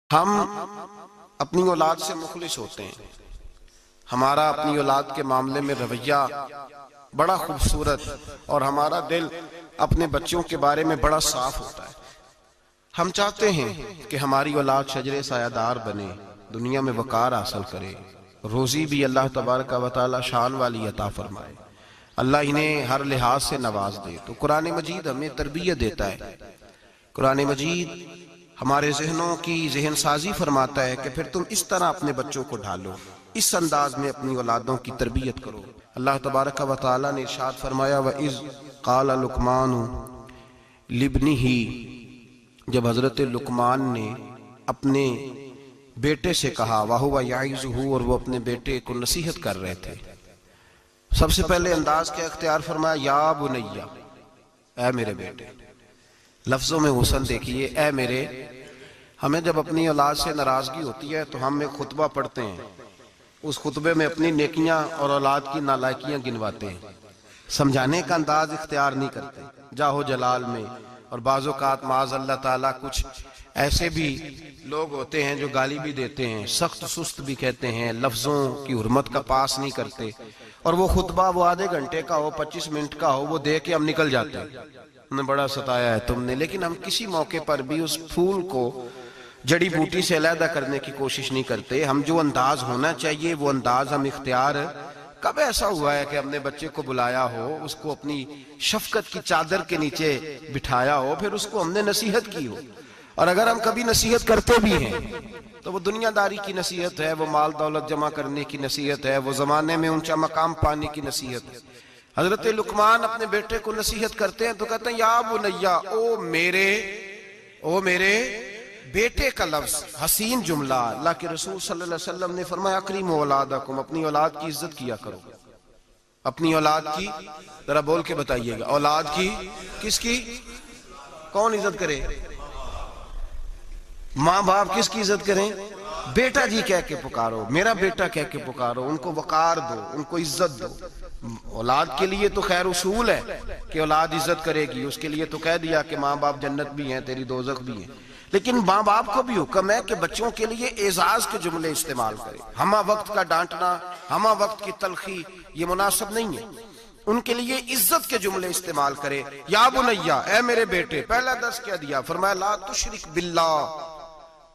ہم اپنی اولاد سے مخلص ہوتے ہیں. ہمارا اپنی اولاد کے معاملے میں رویہ بڑا خوبصورت اور ہمارا دل اپنے بچوں کے بارے میں بڑا صاف ہوتا ہے. ہم چاہتے ہیں کہ ہماری اولاد شجر سایہ دار بنے، دنیا میں وقار حاصل کرے، روزی بھی اللہ تبارک و تعالی شان والی عطا فرمائے، اللہ انہیں ہر لحاظ سے نواز دے. تو قرآن مجید ہمیں تربیت دیتا ہے. قرآن مجید ہمارے ذہنوں کی ذہن سازی فرماتا ہے کہ پھر تم اس طرح اپنے بچوں کو ڈھالو، اس انداز میں اپنی اولادوں کی تربیت کرو. اللہ تبارک و تعالی نے ارشاد فرمایا وَإِذْ قَالَ لُقْمَانُ لِابْنِهِ، جب حضرت لقمان نے اپنے بیٹے سے کہا وَهُوَ يَعِظُهُ، اور وہ اپنے بیٹے کو نصیحت کر رہے تھے. سب سے پہلے انداز کیا اختیار فرمایا؟ یا بنیا، اے میرے بیٹے. لفظوں میں حسن دیکھیے، اے میرے. ہمیں جب اپنی اولاد سے ناراضگی ہوتی ہے تو ہم ایک خطبہ پڑھتے ہیں، اس خطبے میں اپنی نیکیاں اور اولاد کی نالائکیاں گنواتے ہیں، سمجھانے کا انداز اختیار نہیں کرتے جاہو جلال میں. اور بعض اوقات معاذ اللہ تعالیٰ کچھ ایسے بھی لوگ ہوتے ہیں جو گالی بھی دیتے ہیں، سخت سست بھی کہتے ہیں، لفظوں کی حرمت کا پاس نہیں کرتے، اور وہ خطبہ وہ آدھے گھنٹے کا ہو، 25 منٹ کا ہو، وہ دے کے ہم نکل جاتے ہیں، انہیں بڑا ستایا ہے تم نے. لیکن ہم کسی موقع پر بھی اس پھول کو جڑی بوٹی سے علیحدہ کرنے کی کوشش نہیں کرتے. ہم جو انداز ہونا چاہیے وہ انداز ہم اختیار. کب ایسا ہوا ہے کہ ہم نے بچے کو بلایا ہو، اس کو اپنی شفقت کی چادر کے نیچے بٹھایا ہو، پھر اس کو ہم نے نصیحت کی ہو؟ اور اگر ہم کبھی نصیحت کرتے بھی ہیں تو وہ دنیا داری کی نصیحت ہے، وہ مال دولت جمع کرنے کی نصیحت ہے، وہ زمانے میں اونچا مقام پانے کی نصیحت ہے. حضرت لقمان اپنے بیٹے کو نصیحت کرتے ہیں تو کہتے ہیں یا بنیا، او میرے بیٹے. کا لفظ حسین جملہ. اللہ کے رسول صلی اللہ علیہ وسلم نے فرمایا اکریموا اولادکم، اپنی اولاد کی عزت کیا کرو. اپنی اولاد کی ذرا بول کے بتائیے گا، اولاد کی کس کی؟ کون عزت کرے؟ ماں باپ کس کی عزت کریں؟ بیٹا جی کہہ کے پکارو، میرا بیٹا کہہ کے پکارو، ان کو وقار دو، ان کو عزت دو. اولاد کے لیے تو خیر اصول ہے کہ اولاد عزت کرے گی، اس کے لیے تو کہہ دیا کہ ماں باپ جنت بھی ہیں، تیری دوزخ بھی ہیں. لیکن ماں باپ کو بھی حکم ہے کہ بچوں کے لیے اعزاز کے جملے استعمال کرے. ہمہ وقت کا ڈانٹنا، ہمہ وقت کی تلخی یہ مناسب نہیں ہے. ان کے لیے عزت کے جملے استعمال کرے. یا بنیا، اے میرے بیٹے. پہلا درس کیا دیا؟ فرمایا لا تشرک باللہ،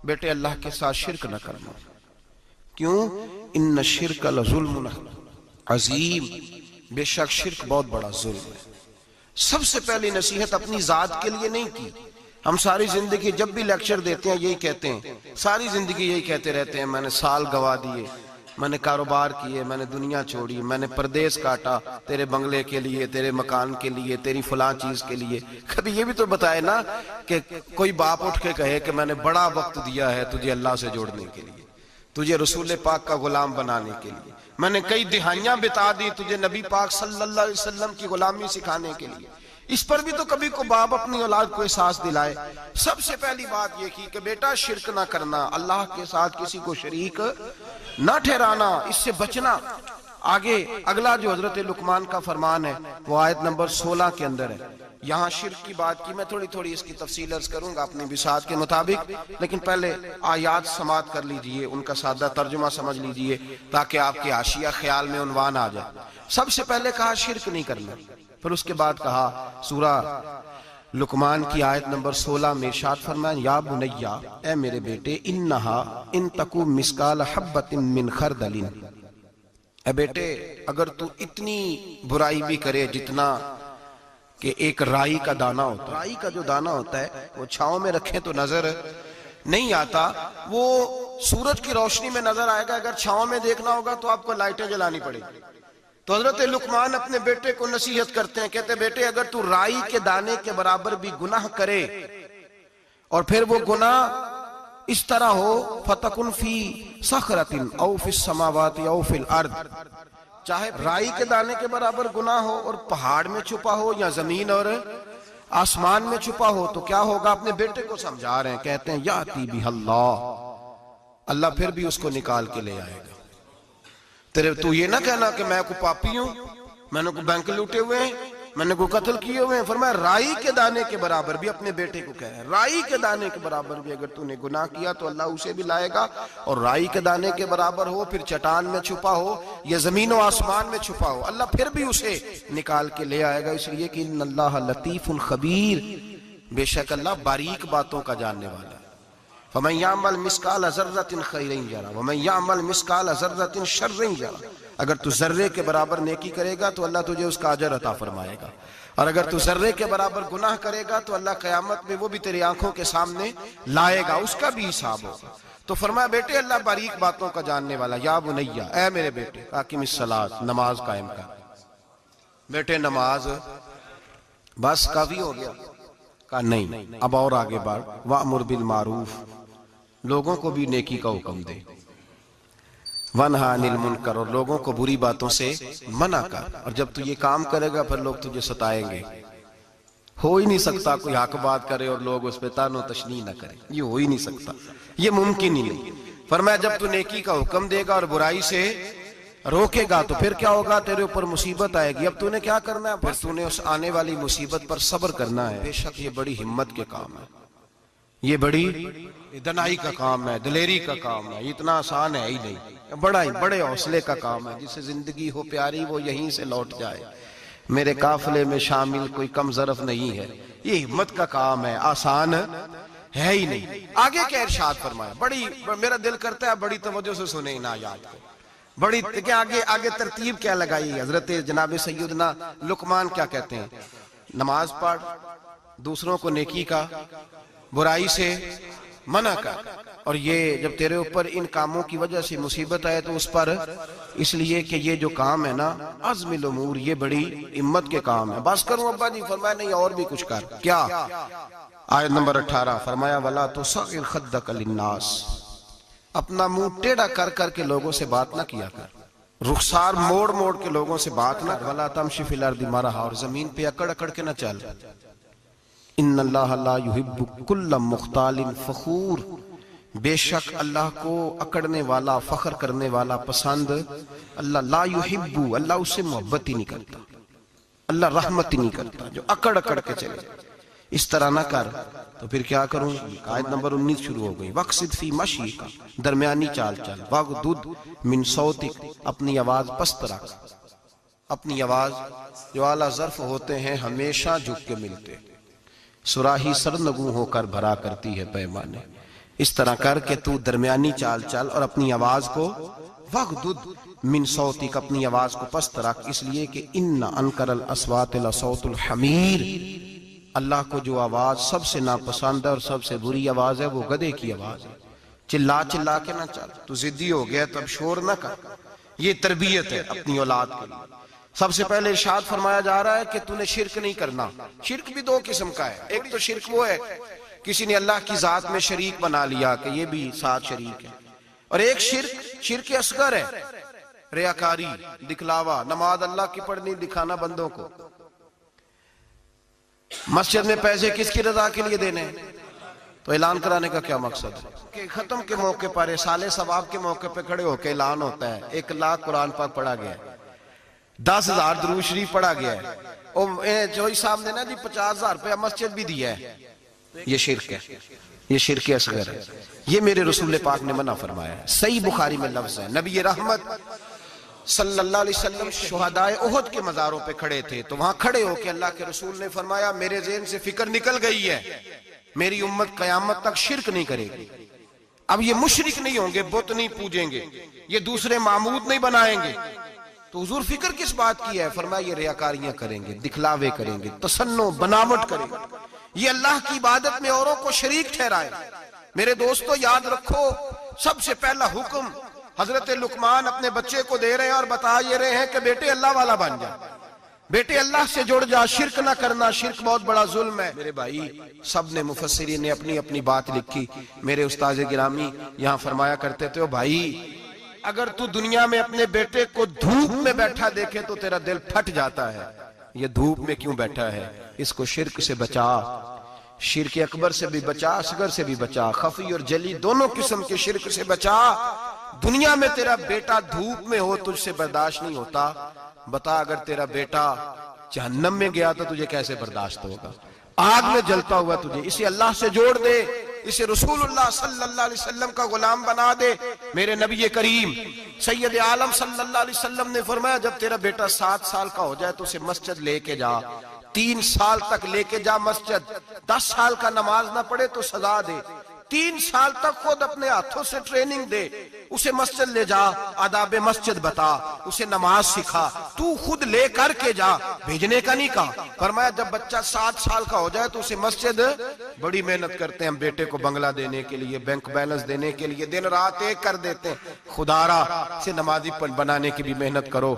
بیٹے اللہ کے ساتھ شرک نہ کرنا. کیوں؟ ان الشرک لظلم عظیم، بے شک شرک بہت بڑا ظلم ہے. سب سے پہلی نصیحت اپنی ذات کے لیے نہیں کی. ہم ساری زندگی جب بھی لیکچر دیتے ہیں یہی کہتے ہیں، ساری زندگی یہی کہتے رہتے ہیں میں نے سال گوا دیے، میں نے کاروبار کیے، میں نے دنیا چھوڑی، میں نے پردیس کاٹا تیرے بنگلے کے لیے، تیرے مکان کے لیے، تیری فلاں چیز کے لیے. کبھی یہ بھی تو بتائے نا کہ کوئی باپ اٹھ کے کہے کہ میں نے بڑا وقت دیا ہے تجھے اللہ سے جوڑنے کے لیے، تجھے رسول پاک کا غلام بنانے کے لیے، میں نے کئی دہائیاں بتا دی تجھے نبی پاک صلی اللہ علیہ وسلم کی غلامی سکھانے کے لیے. اس پر بھی تو کبھی کو باپ اپنی اولاد کو احساس دلائے. سب سے پہلی بات یہ کی کہ بیٹا شرک نہ کرنا، اللہ کے ساتھ کسی کو شریک نہ ٹھہرانا، اس سے بچنا. آگے اگلا جو حضرت لقمان کا فرمان ہے وہ آیت نمبر 16 کے اندر ہے. یہاں شرک کی بات کی، میں تھوڑی اس کی تفصیل عرض کروں گا اپنی بساط کے مطابق، لیکن پہلے آیات سماعت کر لیجئے، ان کا سادہ ترجمہ سمجھ لیجئے تاکہ آپ کے حاشیہ خیال میں عنوان آ جائے. سب سے پہلے کہا شرک نہیں کرنا، پھر اس کے بعد کہا سورہ لقمان کی آیت نمبر 16 میں ارشاد فرمایا یا بنیا، اے میرے بیٹے، انہا ان تکو مسکال حبت من خردل، اے بیٹے اگر تو اتنی برائی بھی کرے جتنا کہ ایک رائی کا دانہ ہوتا ہے. رائی کا جو دانہ ہوتا ہے وہ چھاؤں میں رکھیں تو نظر نہیں آتا، وہ سورج کی روشنی میں نظر آئے گا. اگر چھاؤں میں دیکھنا ہوگا تو آپ کو لائٹیں جلانی پڑے گی. تو حضرت لقمان اپنے بیٹے کو نصیحت کرتے ہیں، کہتے ہیں بیٹے اگر تو رائی کے دانے کے برابر بھی گناہ کرے اور پھر وہ گناہ اس طرح ہو فَتَكُنْ فِي صَخْرَةٍ أَوْ فِي السَّمَاوَاتِ أَوْ فِي الْأَرْضِ، چاہے رائی کے دانے کے برابر گناہ ہو اور پہاڑ میں چھپا ہو یا زمین اور آسمان میں چھپا ہو تو کیا ہوگا؟ اپنے بیٹے کو سمجھا رہے ہیں. کہتے ہیں یاتی بہ اللہ پھر بھی اس کو نکال کے لے آئے گا. تو یہ نہ کہنا کہ میں کو پاپی ہوں، میں نے کو بینک لوٹے ہوئے ہیں، میں نے کو قتل کیے ہوئے ہیں؟ فرمایا رائی کے دانے کے برابر بھی اپنے بیٹے کو کہہ رہے ہیں، رائی کے دانے کے برابر بھی اگر تو نے گناہ کیا تو اللہ اسے بھی لائے گا، اور رائی کے دانے کے برابر ہو، پھر چٹان میں چھپا ہو یا زمین و آسمان میں چھپا ہو، اللہ پھر بھی اسے نکال کے لے آئے گا، اس لیے کہ ان اللہ لطیف خبیر، بے شک اللہ باریک باتوں کا جاننے والا ہے۔ فَمَن يَعْمَلْ مِثْقَالَ ذَرَّةٍ خَيْرًا يَرَهُ وَمَن يَعْمَلْ مِثْقَالَ ذَرَّةٍ شَرًّا يَرَهُ۔ اگر تو ذرے کے برابر نیکی کرے گا تو اللہ تجھے اس کا اجر عطا فرمائے گا، اور اگر تو ذرے کے برابر گناہ کرے گا تو اللہ قیامت میں وہ بھی تیری آنکھوں کے سامنے لائے گا، اس کا بھی حساب ہوگا۔ تو فرمایا بیٹے اللہ باریک باتوں کا جاننے والا، یا بنیا، اے میرے بیٹے، اقم الصلاۃ، نماز قائم کر۔ بیٹے نماز بس کافی ہو گیا؟ کہا نہیں، اب اور آگے بڑھ، وَأْمُرْ بِالْمَعْرُوفِ، لوگوں کو بھی نیکی کا حکم دے، وَانْہَ عَنِ الْمُنْکَرِ، اور لوگوں کو بری باتوں سے منع کر، اور جب تو یہ کام کرے گا پھر لوگ تجھے ستائیں گے۔ ہو ہی نہیں سکتا کوئی حق بات کرے اور لوگ اس پہ تان و تشنیع نہ کرے، یہ ہو ہی نہیں سکتا، یہ ممکن ہی نہیں۔ فرمایا جب تو نیکی کا حکم دے گا اور برائی سے روکے گا تو پھر کیا ہوگا؟ تیرے اوپر مصیبت آئے گی، اب تو نے کیا کرنا ہے؟ پھر تو نے اس آنے والی مصیبت پر صبر کرنا ہے۔ بے شک یہ بڑی ہمت کے کام ہے، یہ بڑی دنائی کا کام ہے، دلیری کا کام ہے، اتنا آسان ہے ہی نہیں، بڑے حوصلے کا کام ہے۔ جسے زندگی ہو پیاری وہ یہیں سے لوٹ جائے، میرے قافلے میں شامل کوئی کم ظرف نہیں ہے، یہ ہمت کا کام ہے، آسان ہے ہی نہیں۔ آگے کیا ارشاد فرمایا، بڑی میرا دل کرتا ہے بڑی توجہ سے سنیں ان آیات کو، بڑی آگے ترتیب کیا لگائی حضرت جناب سیدنا لقمان کیا کہتے ہیں؟ نماز پڑھ، دوسروں کو نیکی کا، برائی سے منع کر، اور یہ جب تیرے اوپر ان کاموں کی وجہ سے مصیبت آئے تو اس پر اس لیے کہ یہ جو کام ہے نا عزم الامور، یہ بڑی ہمت کے کام ہے۔ بس کروں ابا جی؟ فرمایا نہیں، اور بھی کچھ کر۔ کیا؟ آیت نمبر 18 فرمایا وَلَا تُصَغِّرْ خَدَّكَ لِلنَّاسِ، اپنا منہ ٹیڑھا کر کر کے لوگوں سے بات نہ کیا کر، رخسار موڑ موڑ کے لوگوں سے بات نہ کر، وَلَا تَمْشِ فِي الْأَرْضِ مَرَحًا، اور زمین پہ اکڑ اکڑ کے نہ چل۔ ان اللہ لا يحب كل مختال فخور، بے شک اللہ کو اکڑنے والا، فخر کرنے والا پسند اللہ لا يحب، اللہ اس سے محبت ہی نہیں کرتا، اللہ رحمت ہی نہیں کرتا جو اکڑ اکڑ کے چلے۔ اس طرح نہ کر تو پھر کیا کروں؟ آیت نمبر 19 شروع ہو گئی، وَقْصِدْ فِي مَشْيِكَ، درمیانی چال چل، وَغْضُضْ مِنْ صَوْتِكَ، اپنی آواز پست رکھ، اپنی آواز جو اعلیٰ ظرف ہوتے ہیں ہمیشہ جھک کے ملتے، سراہی سرنگوں ہو کر بھرا کرتی ہے پیمانے، اس طرح کر کے تو درمیانی چال چل اور اپنی آواز کو وَغْضُضْ مِنْ صَوْتِكَ، اپنی آواز کو پست رکھ، اس لیے کہ اِنَّ أَنْكَرَ الْأَصْوَاتِ لَصَوْتُ الْحَمِيرِ، اللہ کو جو آواز سب سے ناپسند ہے اور سب سے بری آواز ہے وہ گدھے کی آواز ہے۔ چلا چلا کے نہ چل، تو ضدی ہو گیا تو اب شور نہ کر، یہ تربیت ہے اپنی اولاد کے لیے۔ سب سے پہلے ارشاد فرمایا جا رہا ہے کہ تو نے شرک نہیں کرنا۔ شرک بھی دو قسم کا ہے، ایک تو شرک وہ ہے کسی نے اللہ کی ذات میں شریک بنا لیا کہ یہ بھی ساتھ شریک ہے، اور ایک شرک اصغر ہے، ریاکاری، دکھلاوا، نماز اللہ کی پڑھنی، دکھانا بندوں کو۔ مسجد میں پیسے کس کی رضا کے لیے دینے، تو اعلان کرانے کا کیا مقصد ہے کہ ختم کے موقع پر سال ثواب کے موقع پہ کھڑے ہو کے اعلان ہوتا ہے 1 لاکھ قرآن پاک پڑھا گیا ہے، 10,000 درود شریف پڑھا گیا ہے، اور جوئی صاحب نے نا جی 50,000 روپیہ مسجد بھی دیا ہے، یہ شرک ہے، یہ شرک اصغر ہے، یہ میرے رسول پاک نے منع فرمایا ہے۔ صحیح بخاری میں لفظ ہے، نبی رحمت صلی اللہ علیہ وسلم شہدائے احد کے مزاروں پہ کھڑے تھے، تو وہاں کھڑے ہو کے اللہ کے رسول نے فرمایا میرے ذہن سے فکر نکل گئی ہے، میری امت قیامت تک شرک نہیں کرے گی، اب یہ مشرک نہیں ہوں گے، بت نہیں پوجیں گے، یہ دوسرے معبود نہیں بنائیں گے، تو حضور فکر کس بات کی ہے؟ فرمایا یہ ریاکاریاں کریں گے، دکھلاوے کریں گے، تصنع بناوٹ کریں گے، یہ اللہ کی عبادت میں اوروں کو شریک ٹھہرائیں۔ میرے دوستو یاد رکھو، سب سے پہلا حکم حضرت لقمان اپنے بچے کو دے رہے ہیں اور بتا یہ رہے ہیں کہ بیٹے اللہ والا بن جا، بیٹے اللہ سے جڑ جا، شرک نہ کرنا، شرک بہت بڑا ظلم ہے۔ میرے بھائی سب نے مفسرین نے اپنی اپنی بات لکھی، میرے استاذ گرامی یہاں فرمایا کرتے تھے، بھائی اگر تو دنیا میں اپنے بیٹے کو دھوپ میں بیٹھا دیکھے تو تیرا دل پھٹ جاتا ہے، یہ دھوپ میں کیوں بیٹھا ہے، اس کو شرک سے بچا، شرک اکبر سے بھی بچا، اصغر سے بھی بچا، خفی اور جلی دونوں قسم کے شرک سے بچا۔ دنیا میں تیرا بیٹا دھوپ میں ہو تجھ سے برداشت نہیں ہوتا، بتا اگر تیرا بیٹا جہنم میں گیا تو تجھے کیسے برداشت ہوگا؟ آگ میں جلتا ہوا تجھے، اسے اللہ سے جوڑ دے، اسے رسول اللہ صلی اللہ علیہ وسلم کا غلام بنا دے۔ میرے نبی کریم سید عالم صلی اللہ علیہ وسلم نے فرمایا جب تیرا بیٹا 7 سال کا ہو جائے تو اسے مسجد لے کے جا، 3 سال تک لے کے جا مسجد، 10 سال کا نماز نہ پڑھے تو سزا دے، 3 سال تک خود اپنے ہاتھوں سے ٹریننگ دے، اسے مسجد لے جا، آداب مسجد بتا، اسے نماز سکھا، تو خود لے کر کے جا، بھیجنے کا نہیں کہا۔ فرمایا جب بچہ 7 سال کا ہو جائے تو اسے مسجد، بڑی محنت کرتے ہیں ہم بیٹے کو بنگلہ دینے کے لیے، بینک بیلنس دینے کے لیے، دن رات ایک کر دیتے ہیں، خدا را سے نمازی بنانے کی بھی محنت کرو۔